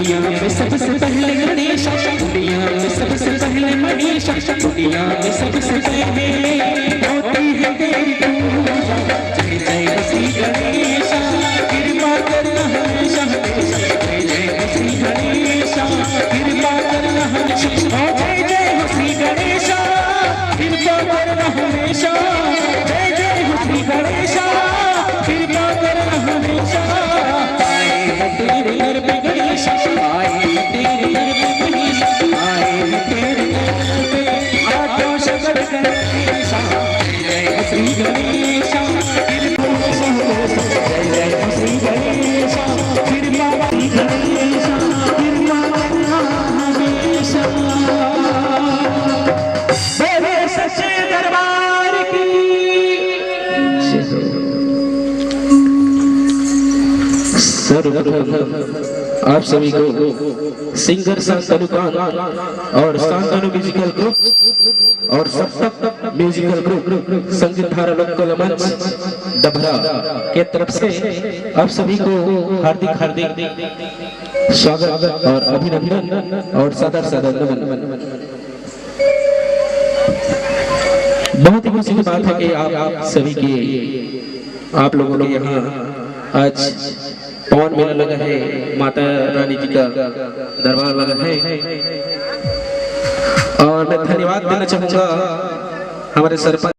दुनिया में सबसे पहले गणेश, दुनिया में सबसे पहले मनीष, दुनिया में सबसे पहले होती है तेरी पूजा। जय जय श्री गणेश, कृपा करना हमेशा, जय जय श्री गणेश, कृपा करना हमेशा, जय जय श्री गणेश, कृपा करना हमेशा, जय जय श्री गणेश, कृपा करना हमेशा। आए हैं तेरे दर पे गणेश, आए हैं तेरे दर पे गणेश, आए हैं तेरे दर पे आठों शकर गणेश। जय जय श्री गणेश, कृपा जय जय श्री गणेश, कृपा गणेश, कृपा करना हमेशा। बोले सच्चे दरबार की। सर्वप्रथम आप सभी को सिंगर शांतनु खान और शांतनु म्यूजिकल ग्रुप और सप्तक म्यूजिकल ग्रुप संगीत धारा लोकल मंच डभरा के तरफ से आप सभी को हार्दिक हार्दिक स्वागत और अभिनंदन और सादर सादर नमन। बहुत ही खुशी की बात है कि आप सभी के आप लोगों के यहाँ आज पवन मेला लगा है, माता रानी जी का दरबार लगा है। और मैं धन्यवाद देना चाहूँगा हमारे सरपंच